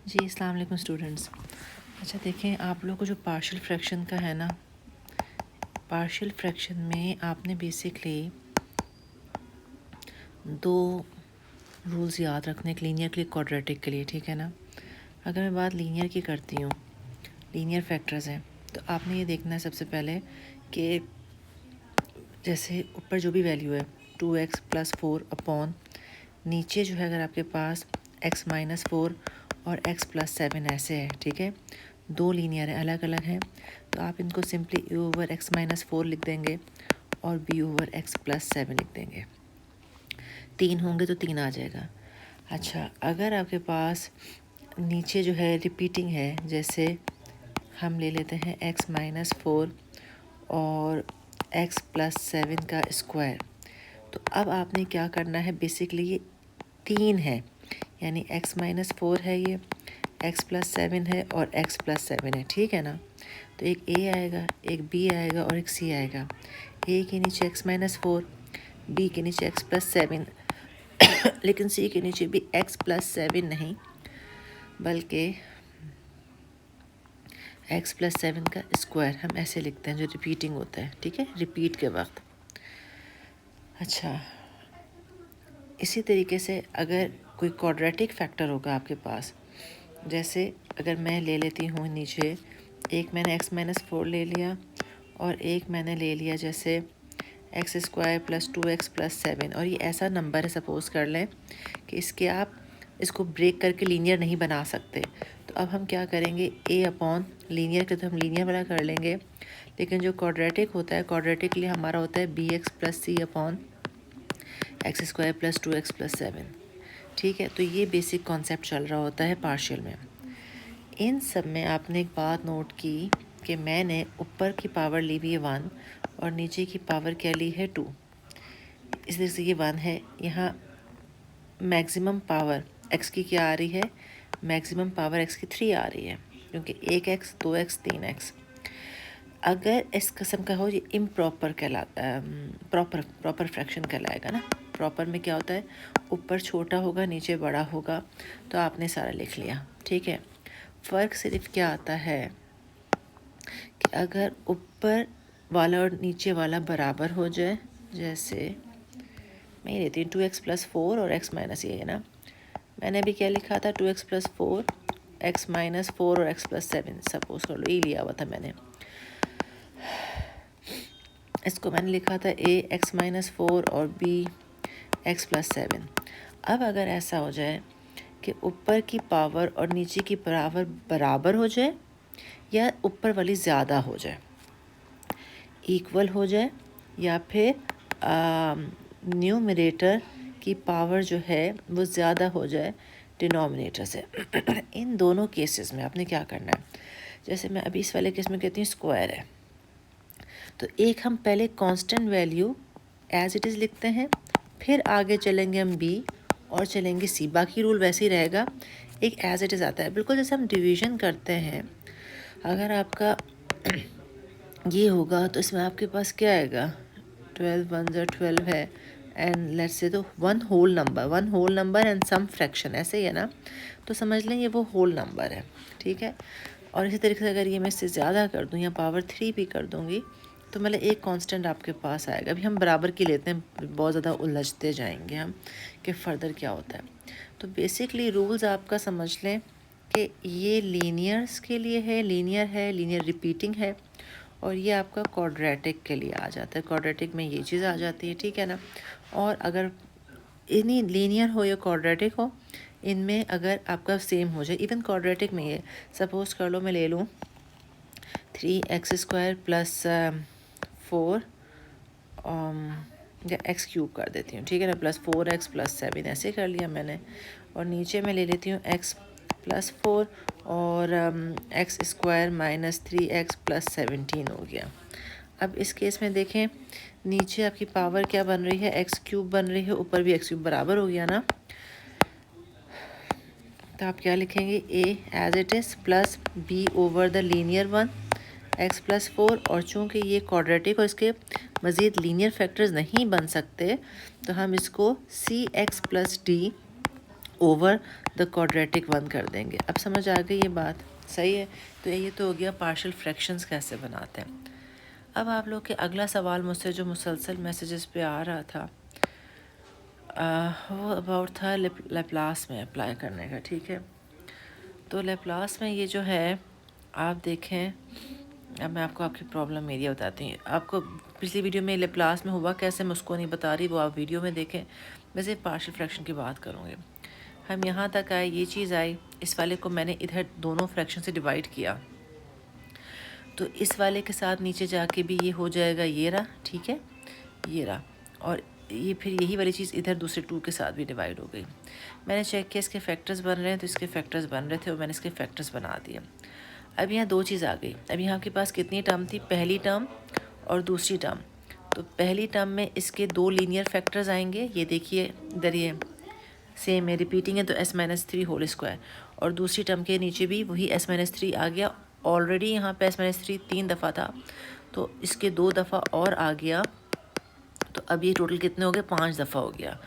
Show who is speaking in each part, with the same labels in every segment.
Speaker 1: जी अस्सलाम वालेकुम स्टूडेंट्स। अच्छा देखें, आप लोग को जो पार्शियल फ्रैक्शन का है ना, पार्शियल फ्रैक्शन में आपने बेसिकली दो रूल्स याद रखने, एक लीनियर के लिए, क्वाड्रेटिक के लिए, ठीक है ना। अगर मैं बात लीनियर की करती हूँ, लीनियर फैक्टर्स हैं, तो आपने ये देखना है सबसे पहले कि जैसे ऊपर जो भी वैल्यू है 2x+4 अपॉन नीचे जो है अगर आपके पास x-4 और x+7 ऐसे है, ठीक है। दो लीनियर है, अलग अलग हैं, तो आप इनको सिंपली a/x-4 लिख देंगे और b/x+7 लिख देंगे। 3 होंगे तो 3 आ जाएगा। अच्छा, अगर आपके पास नीचे जो है रिपीटिंग है, जैसे हम ले लेते हैं x-4 और x+7 का स्क्वायर, तो अब आपने क्या करना है, बेसिकली ये 3 है, यानी x-4 है, ये x+7 है और x+7 है, ठीक है ना। तो एक a आएगा, एक b आएगा और एक c आएगा। a के नीचे x-4, b के नीचे x+7 लेकिन c के नीचे भी x+7 नहीं बल्कि x+7 का स्क्वायर हम ऐसे लिखते हैं, जो रिपीटिंग होता है, ठीक है, रिपीट के वक्त। अच्छा, इसी तरीके से अगर कोई क्वाड्रेटिक फैक्टर होगा आपके पास, जैसे अगर मैं ले लेती हूँ नीचे, एक मैंने x-4 ले लिया और एक मैंने ले लिया जैसे x² + 2x + 7, और ये ऐसा नंबर है, सपोज़ कर लें कि इसके आप इसको ब्रेक करके लीनियर नहीं बना सकते, तो अब हम क्या करेंगे, a अपॉन लीनियर के तो हम लीनियर वाला कर लेंगे, लेकिन जो क्वाड्रेटिक होता है, क्वाड्रेटिक के लिए हमारा होता है bx + c upon x² + 2x + 7, ठीक है। तो ये बेसिक कॉन्सेप्ट चल रहा होता है पार्शियल में। इन सब में आपने एक बात नोट की कि मैंने ऊपर की पावर ली भी है 1 और नीचे की पावर क्या ली है 2, इसलिए से ये 1 है। यहाँ मैक्सिमम पावर x की क्या आ रही है, मैक्सिमम पावर x की 3 आ रही है, क्योंकि 1x 2x 3x। अगर इस किस्म का हो, ये इम्प्रॉपर कहलाता है, प्रॉपर फ्रैक्शन कहलाएगा ना। प्रॉपर में क्या होता है, ऊपर छोटा होगा नीचे बड़ा होगा, तो आपने सारा लिख लिया, ठीक है। फ़र्क सिर्फ क्या आता है कि अगर ऊपर वाला और नीचे वाला बराबर हो जाए, जैसे मैं लेती हूँ 2x+4 और x- ये है ना, मैंने अभी क्या लिखा था, 2x+4 x-4 और x+7, सपोज कर लो ये लिया हुआ था मैंने, इसको मैंने लिखा था a x-4 और b x+7। अब अगर ऐसा हो जाए कि ऊपर की पावर और नीचे की पावर बराबर हो जाए या ऊपर वाली ज़्यादा हो जाए, इक्वल हो जाए, या फिर न्यूमरेटर की पावर जो है वो ज़्यादा हो जाए डिनोमिनेटर से इन दोनों केसेस में आपने क्या करना है, जैसे मैं अभी इस वाले केस में कहती हूँ स्क्वायर है, तो एक हम पहले constant value as it is लिखते हैं, फिर आगे चलेंगे हम b और चलेंगे c, बाकी रूल वैसे ही रहेगा, एक एज इट इज़ आता है, बिल्कुल जैसे हम डिवीज़न करते हैं। अगर आपका ये होगा तो इसमें आपके पास क्या आएगा, 12 1 12 है, एंड लेट्स से तो one whole number and some fraction, ऐसे ही है ना, तो समझ लें ये वो होल नंबर है, ठीक है। और इसी तरीके से अगर ये मैं इससे ज़्यादा कर दूँ या पावर 3 भी कर दूँगी, तो मतलब एक कांस्टेंट आपके पास आएगा। अभी हम बराबर की लेते हैं, बहुत ज़्यादा उलझते जाएंगे हम कि फ़र्दर क्या होता है। तो बेसिकली रूल्स आपका समझ लें कि ये लीनियर्स के लिए है, लीनियर रिपीटिंग है, और ये आपका क्वाड्रेटिक के लिए आ जाता है, क्वाड्रेटिक में ये चीज़ आ जाती है, ठीक है ना। और अगर इन्हीं लीनियर हो या क्वाड्रेटिक हो, इनमें अगर आपका सेम हो जाए, इवन क्वाड्रेटिक में ये सपोज़ कर लो मैं ले लूँ 3x² + 4 या x³ कर देती हूँ, ठीक है ना, +4x + 7 ऐसे कर लिया मैंने, और नीचे मैं ले लेती हूँ x+4 और x² - 3x + 17 हो गया। अब इस केस में देखें, नीचे आपकी पावर क्या बन रही है, x³ बन रही है, ऊपर भी x³ बराबर हो गया ना, तो आप क्या लिखेंगे, a as it is plus b/the linear 1 x+4, और चूँकि ये क्वाड्रेटिक और इसके मज़ीद लीनियर फैक्टर्स नहीं बन सकते, तो हम इसको cx + d over the quadratic one कर देंगे। अब समझ आ गई ये बात, सही है। तो ये तो हो गया पार्शियल फ्रैक्शंस कैसे बनाते हैं। अब आप लोग के अगला सवाल मुझसे जो मुसलसल मैसेजेस पे आ रहा था वो अबाउट था लेप्लास में अप्लाई करने का, ठीक है। तो लेप्लास में ये जो है आप देखें, अब मैं आपको आपकी प्रॉब्लम एरिया बताती हूँ। आपको पिछली वीडियो में लेप्लास में हुआ कैसे मैं उसको नहीं बता रही, वो आप वीडियो में देखें। वैसे पार्शियल फ्रैक्शन की बात करूँगी। हम यहाँ तक आए, ये चीज़ आई, इस वाले को मैंने इधर दोनों फ्रैक्शन से डिवाइड किया, तो इस वाले के साथ नीचे जाके भी ये हो जाएगा, ये रहा, ठीक है, ये रहा। और ये फिर यही वाली चीज़ इधर दूसरे 2 के साथ भी डिवाइड हो गई। मैंने चेक किया इसके फैक्टर्स बन रहे हैं, तो इसके फैक्टर्स बन रहे थे और मैंने इसके फैक्टर्स बना दिए। अब यहाँ 2 चीज़ आ गई। अब यहाँ आपके पास कितनी टर्म थी, पहली टर्म और दूसरी टर्म। तो पहली टर्म में इसके 2 लीनियर फैक्टर्स आएंगे, ये देखिए इधर, ये सेम है, रिपीटिंग है, तो s-3 होल स्क्वायर। और दूसरी टर्म के नीचे भी वही s-3 आ गया। ऑलरेडी यहाँ पे s-3 3 दफ़ा था, तो इसके 2 दफ़ा और आ गया, तो अब ये टोटल कितने हो गए, 5 दफ़ा हो गया,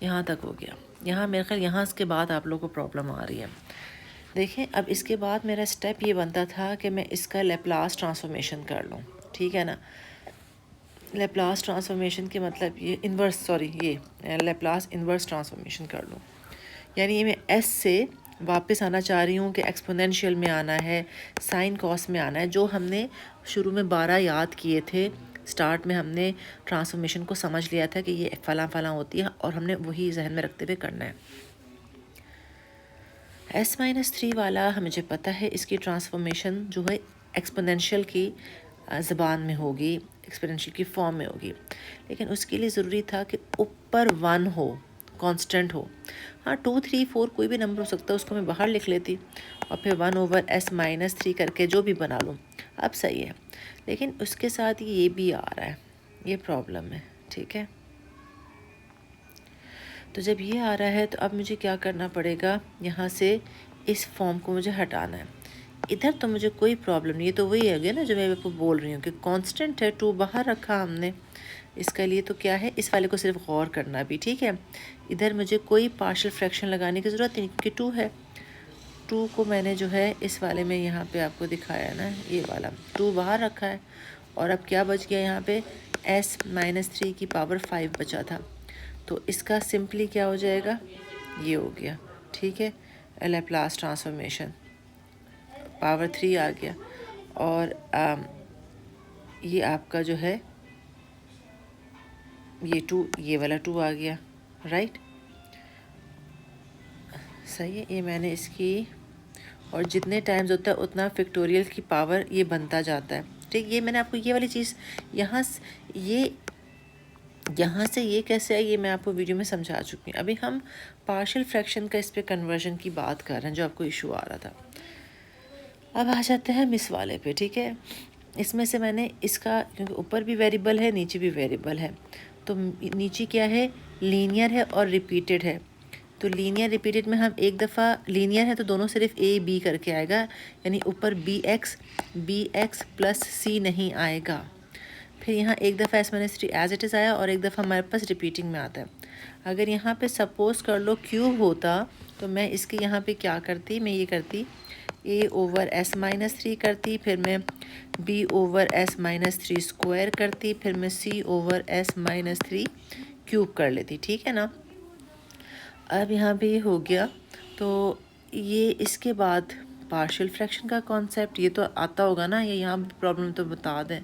Speaker 1: यहाँ तक हो गया। यहाँ मेरे ख्याल यहाँ इसके बाद आप लोगों को प्रॉब्लम आ रही है। देखें, अब इसके बाद मेरा स्टेप ये बनता था कि मैं इसका लेप्लास ट्रांसफॉर्मेशन कर लूँ, ठीक है ना। लेप्लास ट्रांसफॉर्मेशन के मतलब ये इन्वर्स, सॉरी, ये लेप्लास इन्वर्स ट्रांसफॉर्मेशन कर लूँ। यानी ये मैं एस से वापस आना चाह रही हूँ कि एक्सपोनेंशियल में आना है, साइन कॉस में आना है, जो हमने शुरू में 12 याद किए थे। स्टार्ट में हमने ट्रांसफॉर्मेशन को समझ लिया था कि ये फलां फलां होती है, और हमने वही जहन में रखते हुए करना है। s-3 वाला मुझे पता है इसकी ट्रांसफॉर्मेशन जो है एक्सपोनेंशियल की ज़बान में होगी, एक्सपोनेंशियल की फॉर्म में होगी, लेकिन उसके लिए ज़रूरी था कि ऊपर 1 हो, कांस्टेंट हो। हाँ, 2, 3, 4 कोई भी नंबर हो सकता है, उसको मैं बाहर लिख लेती और फिर 1/s-3 करके जो भी बना लूँ, अब सही है। लेकिन उसके साथ ये भी आ रहा है, ये प्रॉब्लम है, ठीक है। तो जब ये आ रहा है तो अब मुझे क्या करना पड़ेगा, यहाँ से इस फॉर्म को मुझे हटाना है। इधर तो मुझे कोई प्रॉब्लम नहीं है, तो वही है गया ना जो मैं आपको बोल रही हूँ कि कांस्टेंट है, 2 बाहर रखा हमने। इसका लिए तो क्या है, इस वाले को सिर्फ गौर करना भी, ठीक है। इधर मुझे कोई पार्शियल फ्रैक्शन लगाने की ज़रूरत नहीं, क्योंकि 2 है। 2 को मैंने जो है इस वाले में यहाँ पे आपको दिखाया है ना, ये वाला 2 बाहर रखा है। और अब क्या बच गया यहाँ पे, s-3 की पावर 5 बचा था, तो इसका सिंपली क्या हो जाएगा, ये हो गया, ठीक है। लेप्लास ट्रांसफॉर्मेशन पावर 3 आ गया, और ये आपका जो है ये 2, ये वाला 2 आ गया, राइट, सही है। ये मैंने इसकी, और जितने टाइम्स होता है उतना फैक्टोरियल की पावर ये बनता जाता है, ठीक। ये मैंने आपको ये वाली चीज़ यहाँ से ये कैसे आई, ये मैं आपको वीडियो में समझा चुकी हूँ। अभी हम पार्शियल फ्रैक्शन का इस पे कन्वर्जन की बात कर रहे हैं, जो आपको इशू आ रहा था। अब आ जाते हैं मिस वाले पे, ठीक है। इसमें से मैंने इसका, क्योंकि ऊपर भी वेरिएबल है नीचे भी वेरिएबल है, तो नीचे क्या है, लीनियर है और रिपीटेड है। तो लीनियर रिपीटेड में हम एक दफ़ा, लीनियर है तो दोनों सिर्फ a b करके आएगा, यानी ऊपर bx प्लस c नहीं आएगा। फिर यहाँ एक दफ़ा s-3 एज इट इज़ आया, और एक दफ़ा हमारे पास रिपीटिंग में आता है। अगर यहाँ पे सपोज कर लो क्यूब होता, तो मैं इसके यहाँ पे क्या करती, मैं ये करती a/s-3 करती, फिर मैं b/s-3 स्क्वायर करती, फिर मैं c/s-3 क्यूब कर लेती, ठीक है ना। अब यहाँ पे ये हो गया, तो ये इसके बाद पार्शियल फ्रैक्शन का कॉन्सेप्ट ये तो आता होगा ना, ये यहाँ प्रॉब्लम तो बता दें,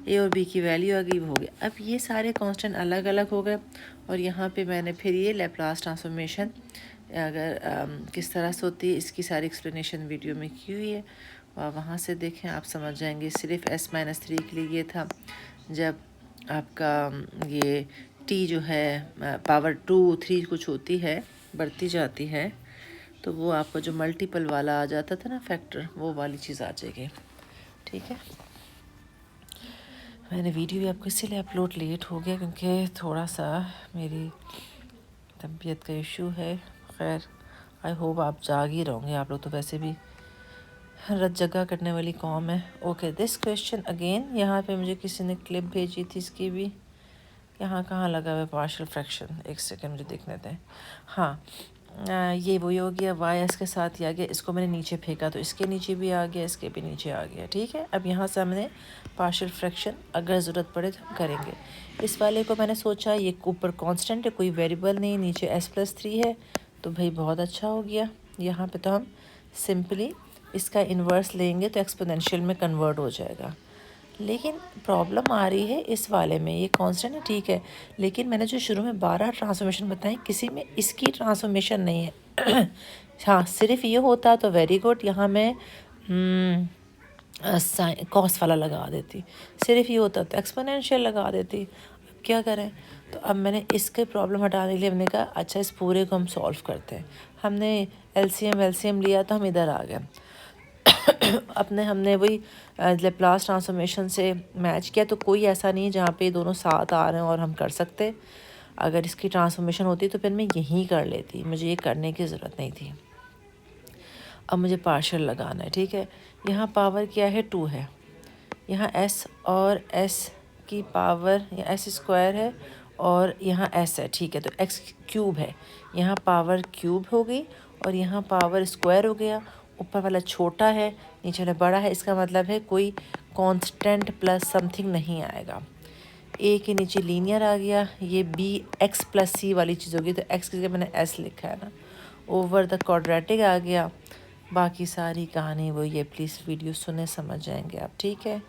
Speaker 1: ए और बी की वैल्यू आ गई, हो गया। अब ये सारे कांस्टेंट अलग अलग हो गए, और यहाँ पे मैंने फिर ये लेप्लास ट्रांसफॉर्मेशन अगर किस तरह से होती है, इसकी सारी एक्सप्लेनेशन वीडियो में की हुई है, और वहाँ से देखें, आप समझ जाएंगे। सिर्फ s-3 के लिए ये था, जब आपका ये t जो है पावर 2, 3 कुछ होती है, बढ़ती जाती है, तो वो आपका जो मल्टीपल वाला आ जाता था ना फैक्टर, वो वाली चीज़ आ जाएगी, ठीक है। मैंने वीडियो भी आपको इसीलिए अपलोड लेट हो गया, क्योंकि थोड़ा सा मेरी तबीयत का इशू है। खैर, आई होप आप जाग ही रहोगे, आप लोग तो वैसे भी रत जगह करने वाली कौम है। ओके, दिस क्वेश्चन अगेन, यहाँ पे मुझे किसी ने क्लिप भेजी थी इसकी भी, यहाँ कहाँ लगा हुआ है पार्शियल फ्रैक्शन, एक सेकेंड मुझे देखने दें। हाँ, ये वही हो गया, वाई एस के साथ ही आ गया, इसको मैंने नीचे फेंका तो इसके नीचे भी आ गया, इसके भी नीचे आ गया, ठीक है। अब यहाँ से हमने पार्शियल फ्रैक्शन अगर ज़रूरत पड़े तो हम करेंगे। इस वाले को मैंने सोचा ये ऊपर कांस्टेंट है, कोई वेरिएबल नहीं, नीचे s+3 है, तो भाई बहुत अच्छा हो गया। यहाँ पे तो हम सिंपली इसका इन्वर्स लेंगे तो एक्सपोनेंशियल में कन्वर्ट हो जाएगा। लेकिन प्रॉब्लम आ रही है इस वाले में, ये कांस्टेंट है ठीक है, लेकिन मैंने जो शुरू में 12 ट्रांसफॉर्मेशन बताई किसी में इसकी ट्रांसफॉर्मेशन नहीं है। हाँ, सिर्फ ये होता तो वेरी गुड, यहाँ मैं कॉस वाला लगा देती, सिर्फ ये होता तो एक्सपोनेंशियल लगा देती। अब क्या करें, तो अब मैंने इसके प्रॉब्लम हटाने के लिए हमने कहा अच्छा इस पूरे को हम सॉल्व करते हैं। हमने एलसीएम लिया तो हम इधर आ गए। हमने वही लेप्लास ट्रांसफॉर्मेशन से मैच किया, तो कोई ऐसा नहीं है जहाँ पे दोनों साथ आ रहे हैं और हम कर सकते। अगर इसकी ट्रांसफॉर्मेशन होती तो फिर मैं यहीं कर लेती, मुझे ये करने की ज़रूरत नहीं थी। अब मुझे पार्शियल लगाना है, ठीक है। यहाँ पावर क्या है, 2 है, यहाँ s और s की पावर या s² है और यहाँ s है, ठीक है, तो x³ है, यहाँ पावर क्यूब हो गई और यहाँ पावर स्क्वायर हो गया। ऊपर वाला छोटा है, नीचे वाला बड़ा है, इसका मतलब है कोई कांस्टेंट प्लस समथिंग नहीं आएगा। a के नीचे लीनियर आ गया, ये b x+c वाली चीज़ होगी, तो x की जगह मैंने s लिखा है ना, ओवर द क्वाड्रेटिक आ गया। बाकी सारी कहानी वो ये, प्लीज़ वीडियो सुने समझ जाएंगे आप, ठीक है।